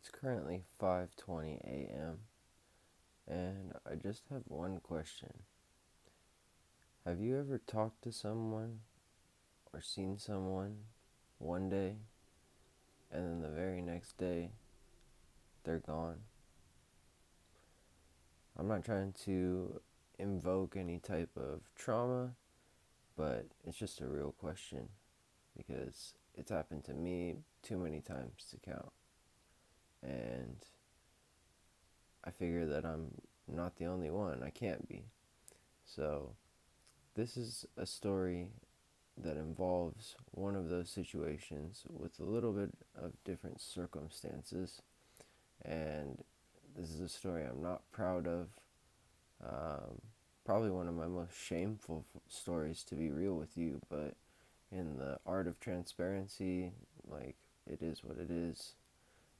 It's currently 5:20 a.m. and I just have one question. Have you ever talked to someone or seen someone one day and then the very next day they're gone? I'm not trying to invoke any type of trauma, but it's just a real question because it's happened to me too many times to count. And I figure that I'm not the only one. I can't be. So, this is a story that involves one of those situations with a little bit of different circumstances. And this is a story I'm not proud of. Um, Probably one of my most shameful stories, to be real with you, but in the art of transparency, like, it is what it is.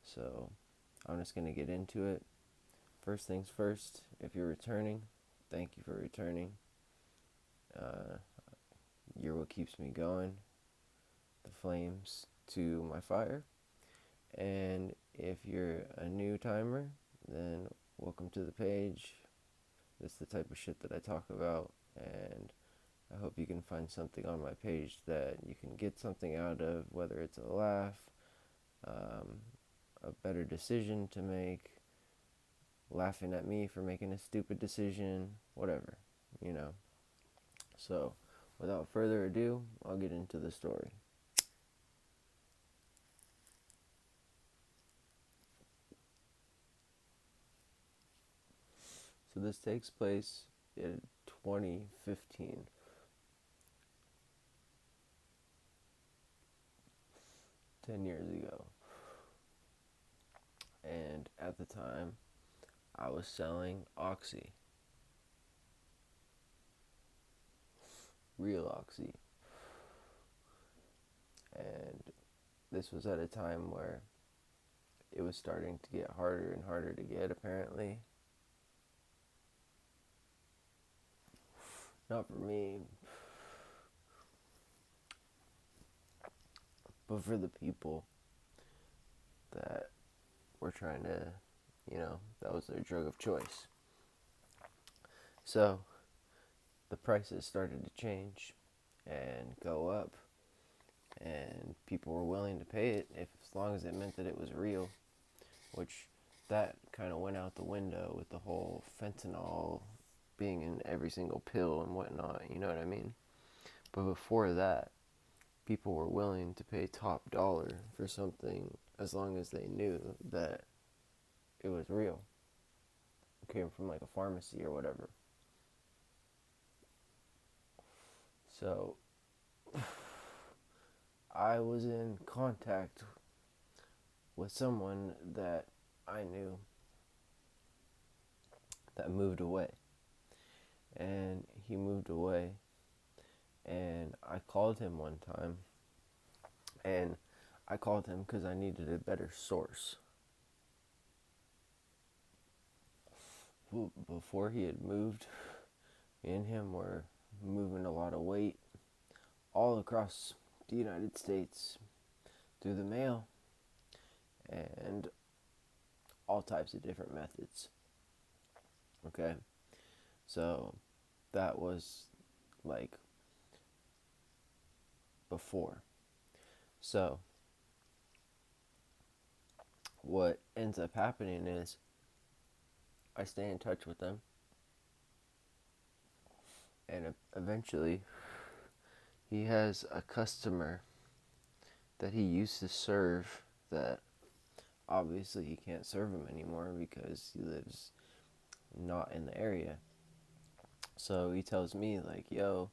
So I'm just going to get into it. First things first, if you're returning, thank you for returning. Uh, you're what keeps me going, the flames to my fire. And if you're a new timer, then welcome to the page. This is the type of shit that I talk about, and I hope you can find something on my page that you can get something out of, whether it's a laugh, um, a better decision to make, laughing at me for making a stupid decision, whatever, you know. So, without further ado, I'll get into the story. So, this takes place in 2015. 10 years ago. And at the time, I was selling Oxy, real Oxy. And this was at a time where it was starting to get harder and harder to get, apparently. Not for me, but for the people that were trying to, that was their drug of choice. So the prices started to change and go up, and people were willing to pay it if as long as it meant that it was real, which that kind of went out the window with the whole fentanyl being in every single pill and whatnot, you know what I mean? But before that, people were willing to pay top dollar for something as long as they knew that it was real. It came from like a pharmacy or whatever. So I was in contact with someone that I knew that moved away. And he moved away, and I called him one time, and I called him because I needed a better source. Before he had moved, me and him were moving a lot of weight all across the United States through the mail and all types of different methods. Okay, so that was like before. So what ends up happening is I stay in touch with them, and eventually he has a customer that he used to serve that obviously he can't serve him anymore because he lives not in the area. So he tells me, like, yo,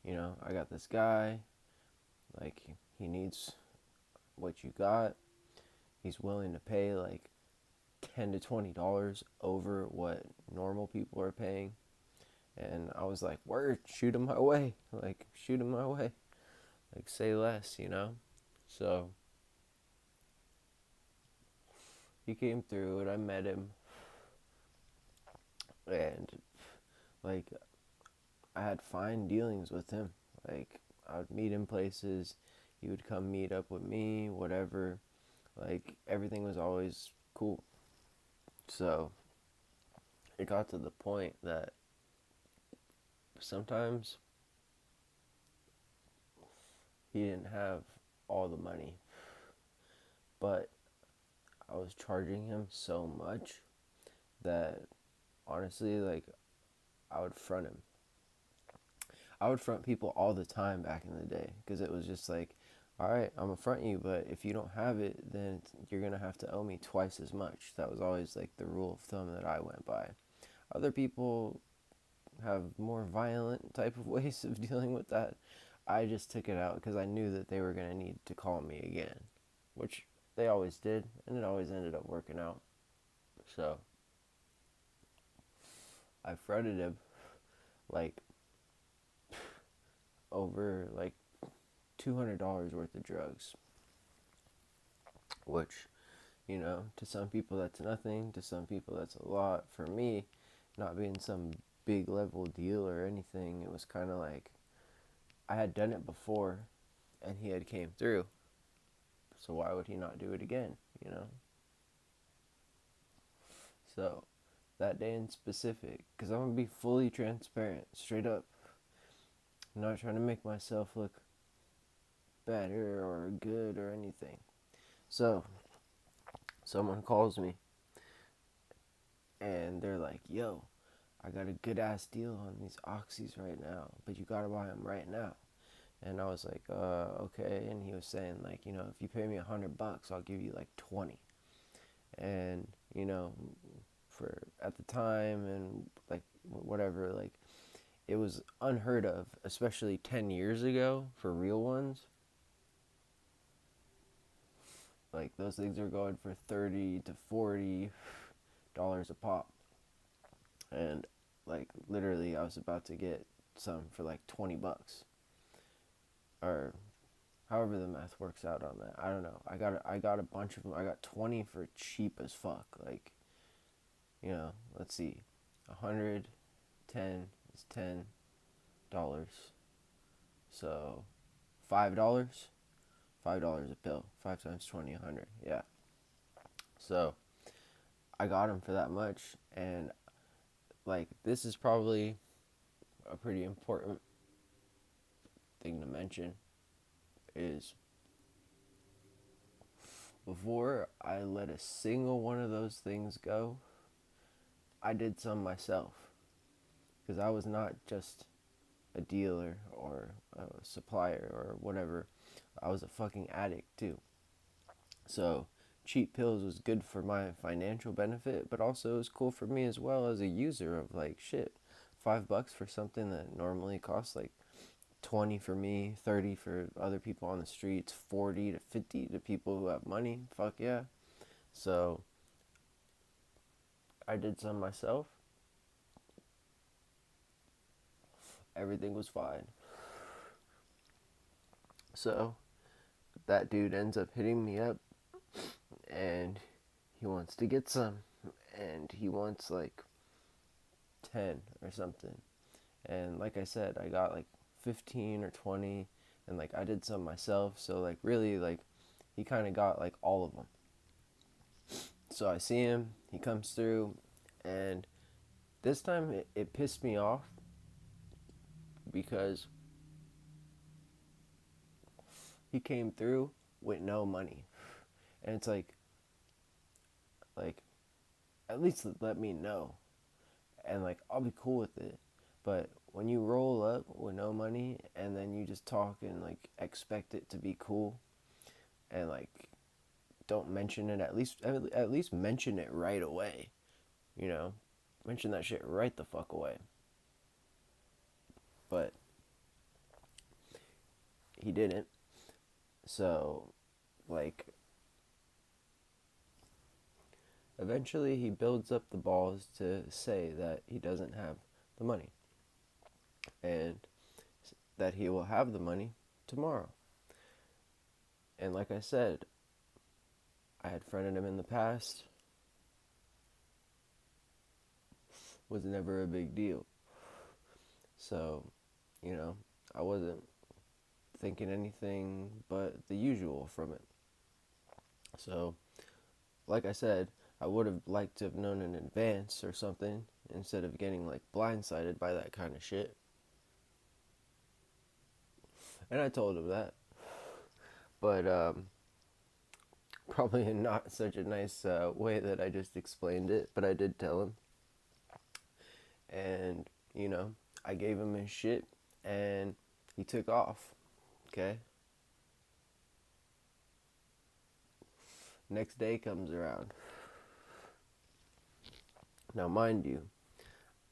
I got this guy, like, he needs what you got. He's willing to pay like $10 to $20 over what normal people are paying. And I was like, word, shoot him my way. Like, shoot him my way. Like, say less. So he came through and I met him. And, like, I had fine dealings with him. Like, I would meet him places. He would come meet up with me, whatever. Like, everything was always cool. So it got to the point that sometimes he didn't have all the money, but I was charging him so much that honestly, like, I would front him. I would front people all the time back in the day because it was just like, all right, I'm gonna front you, but if you don't have it, then you're gonna have to owe me twice as much. That was always like the rule of thumb that I went by. Other people have more violent type of ways of dealing with that. I just took it out because I knew that they were gonna need to call me again, which they always did, and it always ended up working out. So I fronted him like over like $200 worth of drugs, which, to some people that's nothing, to some people that's a lot. For me, not being some big level deal or anything, it was kind of like I had done it before and he had came through. So why would he not do it again? So that day in specific, because I'm going to be fully transparent, straight up. I'm not trying to make myself look better or good or anything. So someone calls me and they're like, yo, I got a good ass deal on these oxys right now, but you gotta buy them right now. And I was like, okay. And he was saying like, if you pay me $100, I'll give you like 20. And for at the time and like whatever, like it was unheard of, especially 10 years ago for real ones. Like those things are going for $30 to $40 a pop, and like literally I was about to get some for like $20, or however the math works out on that. I don't know. I got a bunch of them. I got 20 for cheap as fuck. Like, let's see, 110 is $10, so $5. $5 a pill. 5 times 20, 100. Yeah. So I got them for that much, and like this is probably a pretty important thing to mention is before I let a single one of those things go, I did some myself because I was not just a dealer or a supplier or whatever. I was a fucking addict too. So cheap pills was good for my financial benefit, but also it was cool for me as well as a user of like shit. $5 for something that normally costs like 20 for me, 30 for other people on the streets, 40 to 50 to people who have money. Fuck yeah. So I did some myself. Everything was fine. So that dude ends up hitting me up and he wants to get some, and he wants like 10 or something. And like I said, I got like 15 or 20, and like I did some myself. So like really like he kind of got like all of them. So I see him, he comes through, and this time it pissed me off because he came through with no money. And it's like at least let me know, and like I'll be cool with it. But when you roll up with no money and then you just talk and like expect it to be cool, and like don't mention it, at least mention it right away, you know? Mention that shit right the fuck away. But he didn't. So like eventually he builds up the balls to say that he doesn't have the money and that he will have the money tomorrow. And like I said, I had fronted him in the past, was never a big deal. So, you know, I wasn't thinking anything but the usual from it. So, like I said, I would have liked to have known in advance or something instead of getting like blindsided by that kind of shit. And I told him that, but probably in not such a nice way that I just explained it. But I did tell him, and I gave him his shit, and he took off. Okay. Next day comes around. Now, mind you,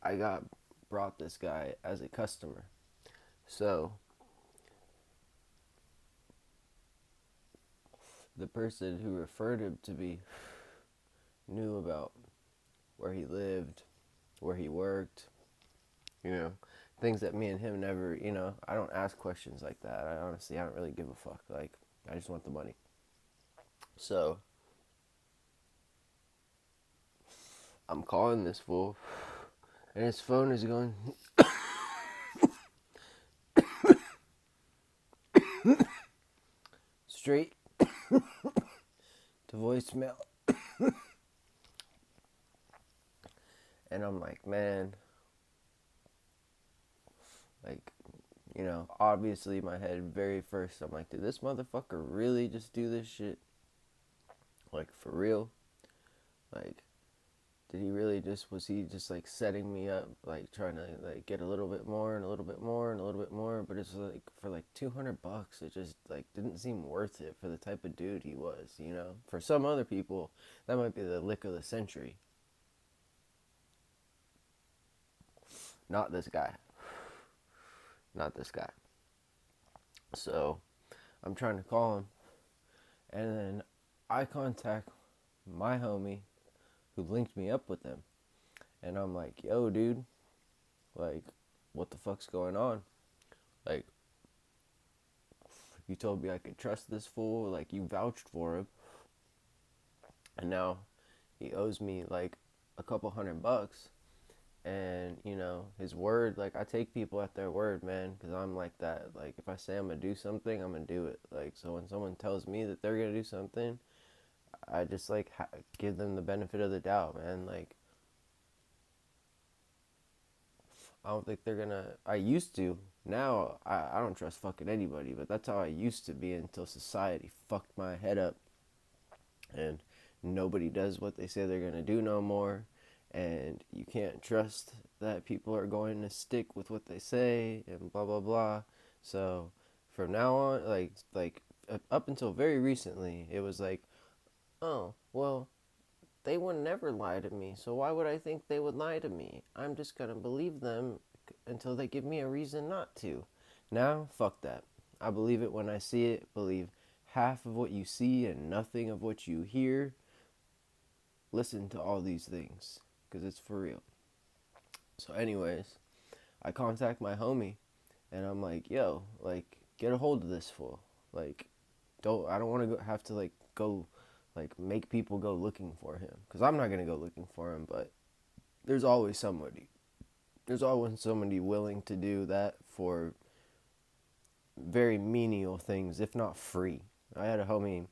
I got brought this guy as a customer. So, the person who referred him to me knew about where he lived, where he worked, things that me and him never, I don't ask questions like that. I don't really give a fuck. Like, I just want the money. So, I'm calling this fool, and his phone is going straight to voicemail. And I'm like, man, like, obviously my head very first, I'm like, did this motherfucker really just do this shit? Like, for real? Like, did he really was he just like setting me up, like trying to like get a little bit more and a little bit more and a little bit more? But it's like for like $200, it just like didn't seem worth it for the type of dude he was. For some other people, that might be the lick of the century. Not this guy. Not this guy. So I'm trying to call him, and then I contact my homie who linked me up with him, and I'm like, yo, dude, like, what the fuck's going on? Like, you told me I could trust this fool, like, you vouched for him, and now he owes me like a couple $100. And his word, like, I take people at their word, man, because I'm like that. Like, if I say I'm gonna do something, I'm gonna do it. Like, so when someone tells me that they're gonna do something, I just like give them the benefit of the doubt, man. Like, I don't think they're gonna. I used to. Now I don't trust fucking anybody, but that's how I used to be until society fucked my head up, and nobody does what they say they're gonna do no more, and you can't trust that people are going to stick with what they say, and blah blah blah. So from now on, like up until very recently, it was like, oh well, they would never lie to me, so why would I think they would lie to me? I'm just gonna believe them until they give me a reason not to. Now, fuck that. I believe it when I see it. Believe half of what you see and nothing of what you hear. Listen to all these things, because it's for real. So, anyways, I contact my homie, and I'm like, yo, like, get a hold of this fool. Like, I don't want to have to, like, go, like, make people go looking for him. Because I'm not going to go looking for him, but there's always somebody. There's always somebody willing to do that for very menial things, if not free. I had a homie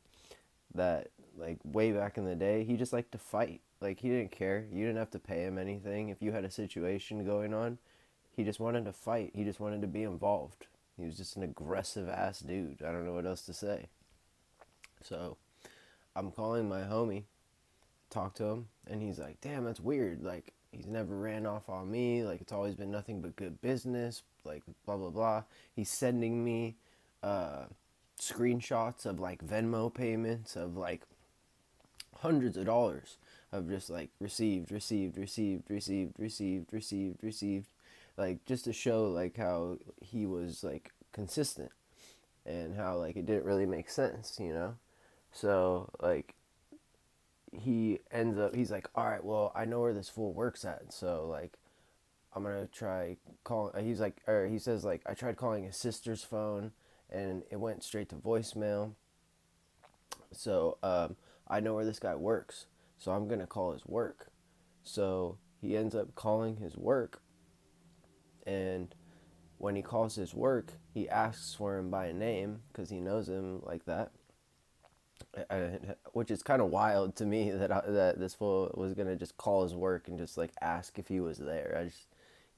that, like, way back in the day, he just liked to fight. Like, he didn't care. You didn't have to pay him anything. If you had a situation going on, he just wanted to fight. He just wanted to be involved. He was just an aggressive ass dude. I don't know what else to say. So I'm calling my homie, talk to him, and he's like, damn, that's weird. Like, he's never ran off on me. Like, it's always been nothing but good business. Like, blah, blah, blah. He's sending me screenshots of, like, Venmo payments of, like, hundreds of dollars of just, like, received. Like, just to show, like, how he was, like, consistent and how, like, it didn't really make sense. So, like, he's like, all right, well, I know where this fool works at, so like I'm gonna try calling. He's like, or he says like, I tried calling his sister's phone and it went straight to voicemail. So I know where this guy works, so I'm gonna call his work. So he ends up calling his work, and when he calls his work, he asks for him by name because he knows him like that. which is kind of wild to me that this fool was gonna just call his work and just like ask if he was there. I just,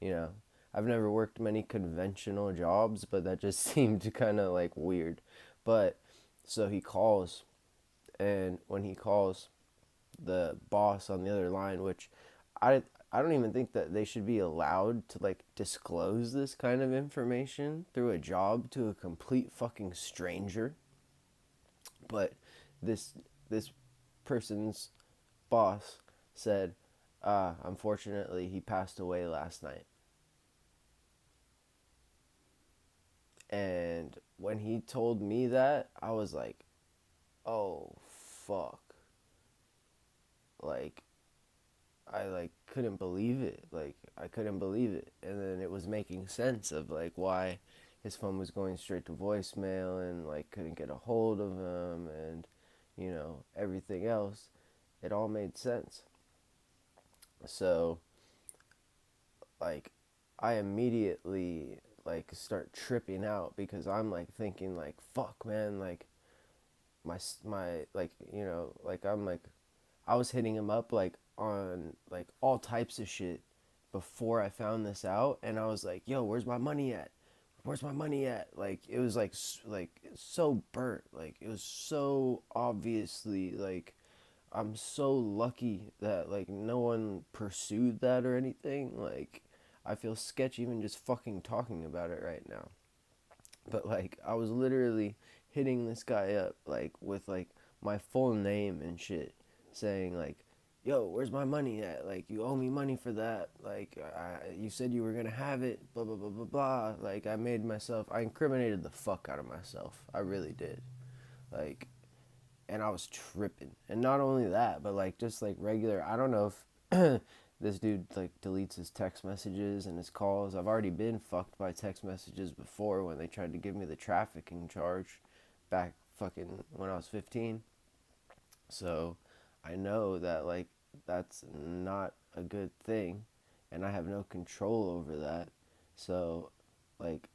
you know, I've never worked many conventional jobs, but that just seemed kind of like weird. But so he calls, and when he calls, the boss on the other line, which I I don't even think that they should be allowed to like disclose this kind of information through a job to a complete fucking stranger. But this this person's boss said, unfortunately, he passed away last night. And when he told me that, I was like, oh fuck. Like I like couldn't believe it. Like I couldn't believe it. And then it was making sense of like why his phone was going straight to voicemail and like couldn't get a hold of him and everything else. It all made sense. So like I immediately like start tripping out because I'm like thinking like fuck man, like my like like I'm like I was hitting him up like on like all types of shit before I found this out, and I was like, "Yo, where's my money at? Where's my money at?" Like it was like so burnt. Like it was so obviously like I'm so lucky that like no one pursued that or anything. Like I feel sketchy even just fucking talking about it right now. But like I was literally hitting this guy up like with like my full name and shit, saying like, "Yo, where's my money at? Like you owe me money for that. Like you said you were gonna have it. Blah blah blah blah blah." Like I incriminated the fuck out of myself. I really did. Like, and I was tripping. And not only that, but like just like regular. I don't know if this dude like deletes his text messages and his calls. I've already been fucked by text messages before when they tried to give me the trafficking charge back fucking when I was 15. So I know that like that's not a good thing and I have no control over that. So like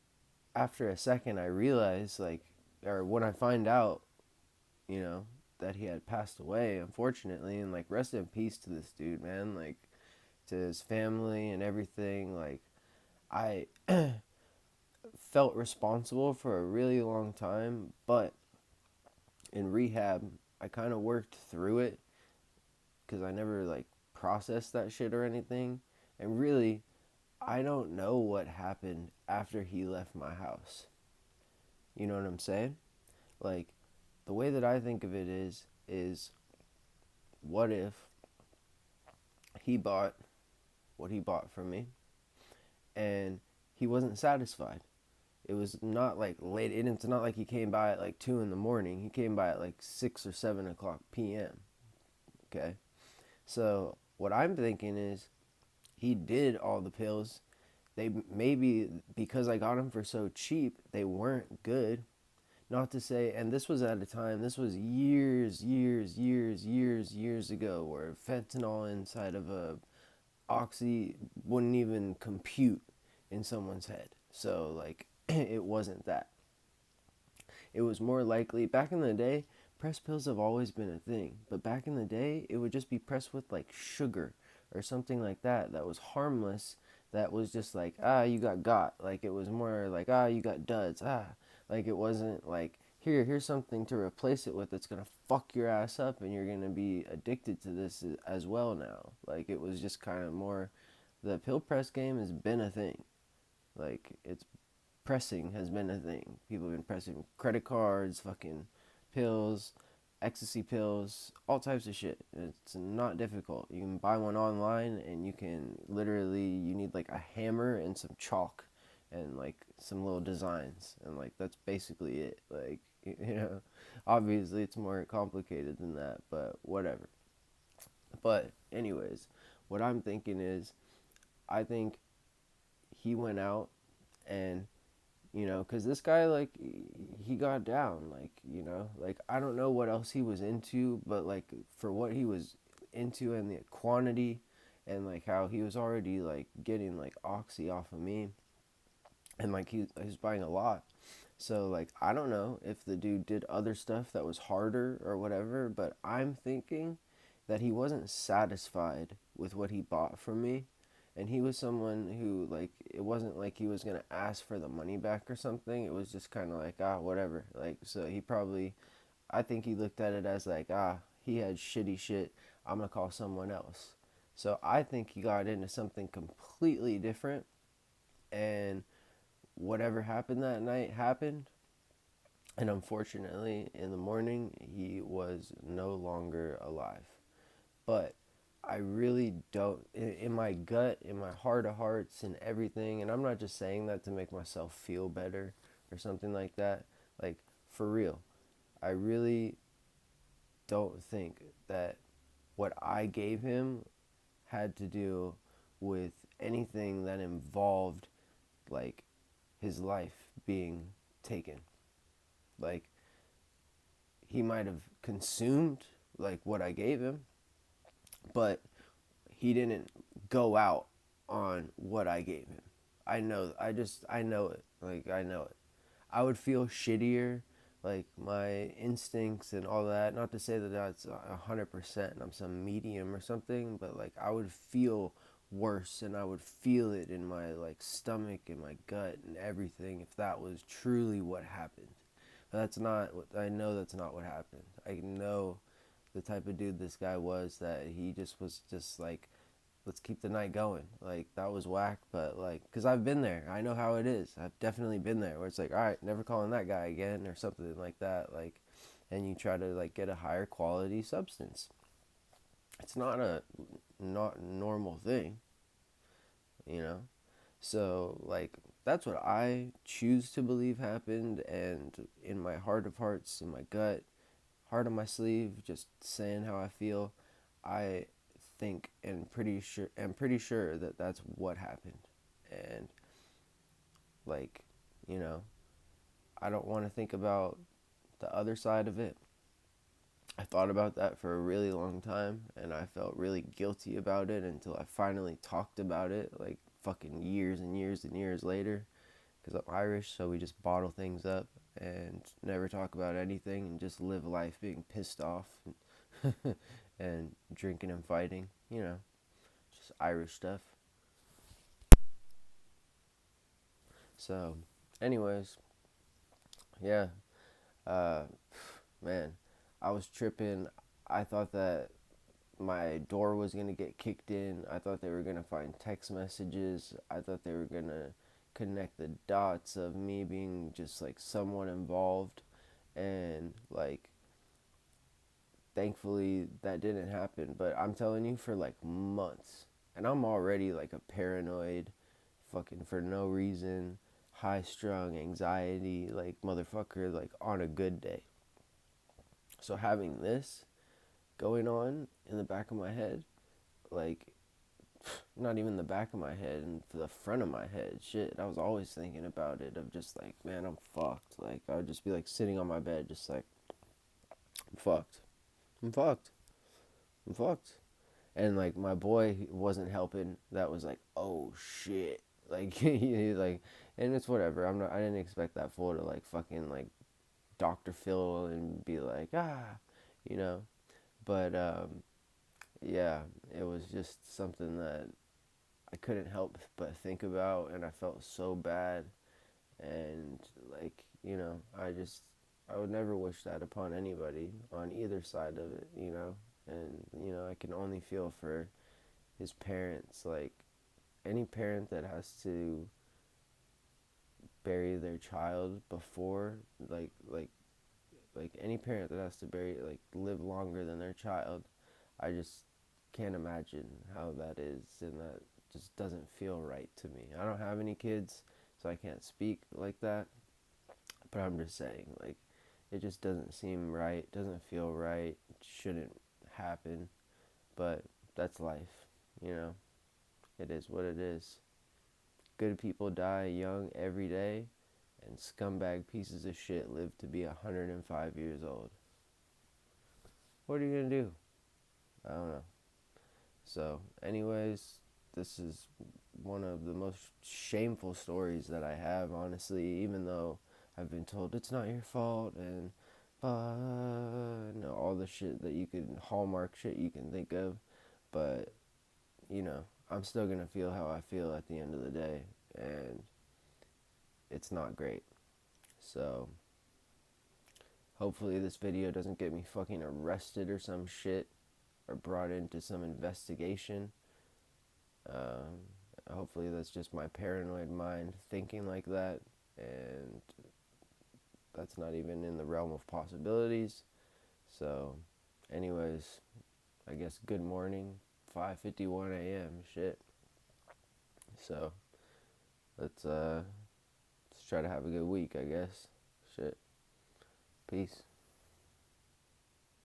after a second I realized like or when I find out, you know, that he had passed away unfortunately, and like rest in peace to this dude, man. Like to his family and everything. Like I felt responsible for a really long time, but in rehab, I kind of worked through it because I never like processed that shit or anything. And really, I don't know what happened after he left my house. You know what I'm saying? Like the way that I think of it is what if he bought what he bought from me and he wasn't satisfied. It was not like late. It's not like he came by at like 2 in the morning. He came by at like 6 or 7 o'clock p.m. Okay, so what I'm thinking is he did all the pills. They maybe because I got them for so cheap, they weren't good. Not to say, and this was at a time. This was years ago, where fentanyl inside of a oxy wouldn't even compute in someone's head. So like it wasn't that. It was more likely back in the day, pressed pills have always been a thing, but back in the day it would just be pressed with like sugar or something like that was harmless, that was just like you got like it was more like you got duds, like it wasn't like here's something to replace it with that's gonna fuck your ass up and you're gonna be addicted to this as well now. Like it was just kind of more, the pill press game has been a thing. Like it's pressing has been a thing. People have been pressing credit cards, fucking pills, ecstasy pills, all types of shit. It's not difficult. You can buy one online and you can literally, you need like a hammer and some chalk and like some little designs and like that's basically it. Like, obviously it's more complicated than that, but whatever. But anyways, what I'm thinking is I think he went out and because this guy like he got down, like like I don't know what else he was into, but like for what he was into and the quantity and like how he was already like getting like oxy off of me and like he was buying a lot, So, like, I don't know if the dude did other stuff that was harder or whatever, but I'm thinking that he wasn't satisfied with what he bought from me. And he was someone who, like, it wasn't like he was going to ask for the money back or something. It was just kind of like, whatever. Like, so he probably, I think he looked at it as like, he had shitty shit. I'm going to call someone else. So I think he got into something completely different. And whatever happened that night happened. And unfortunately, in the morning, he was no longer alive. But I really don't, in my gut, in my heart of hearts, and everything, and I'm not just saying that to make myself feel better or something like that. Like, for real, I really don't think that what I gave him had to do with anything that involved, like, his life being taken. Like, he might have consumed, like, what I gave him, but he didn't go out on what I gave him. I know it. Like, I know it. I would feel shittier, like, my instincts and all that. Not to say that that's 100% and I'm some medium or something, but, like, I would feel worse and I would feel it in my, like, stomach and my gut and everything if that was truly what happened. That's not what I know. That's not what happened. I know the type of dude this guy was, that he just was just like, let's keep the night going. Like, that was whack, but, like, because I've been there. I know how it is. I've definitely been there where it's like, all right, never calling that guy again or something like that. Like, and you try to, like, get a higher quality substance. It's not normal thing, you know? So, like, that's what I choose to believe happened. And in my heart of hearts, in my gut, heart on my sleeve, just saying how I feel, I think and pretty sure that that's what happened. And, like, you know, I don't want to think about the other side of it. I thought about that for a really long time and I felt really guilty about it until I finally talked about it, like, fucking years and years and years later, because I'm Irish, so we just bottle things up and never talk about anything and just live life being pissed off and, and drinking and fighting, just Irish stuff. So, anyways, yeah, uh, man, I was tripping. I thought that my door was gonna get kicked in. I thought they were gonna find text messages. I thought they were gonna connect the dots of me being just like someone involved, and, like, thankfully that didn't happen. But I'm telling you, for like months, and I'm already like a paranoid, fucking for no reason, high strung anxiety, like, motherfucker, like, on a good day. So having this going on in the back of my head, like, not even the back of my head and the front of my head, shit, I was always thinking about it, of just like, man, I'm fucked. Like, I would just be like sitting on my bed just like, I'm fucked. I'm fucked. I'm fucked. And, like, my boy wasn't helping. That was like, oh shit. Like, he's like, and it's whatever. I didn't expect that fool to, like, fucking, like, Dr. Phil and be like, you know. But yeah, it was just something that I couldn't help but think about, and I felt so bad. And, like, I would never wish that upon anybody on either side of it. And, I can only feel for his parents. Like, any parent that has to bury their child before, like any parent that has to live longer than their child, I just can't imagine how that is, and that just doesn't feel right to me. I don't have any kids, so I can't speak like that, but I'm just saying, like, it just doesn't seem right, doesn't feel right, it shouldn't happen, but that's life, you know? It is what it is. Good people die young every day, and scumbag pieces of shit live to be 105 years old. What are you gonna do? I don't know. So, anyways, this is one of the most shameful stories that I have, honestly, even though I've been told it's not your fault, and all the shit that you can, hallmark shit you can think of. But, I'm still gonna feel how I feel at the end of the day, and it's not great. So, hopefully this video doesn't get me fucking arrested or some shit, or brought into some investigation. Um, Hopefully that's just my paranoid mind thinking like that, and that's not even in the realm of possibilities. So, anyways, I guess good morning, 5:51 a.m. Shit. So, let's try to have a good week, I guess. Shit. Peace.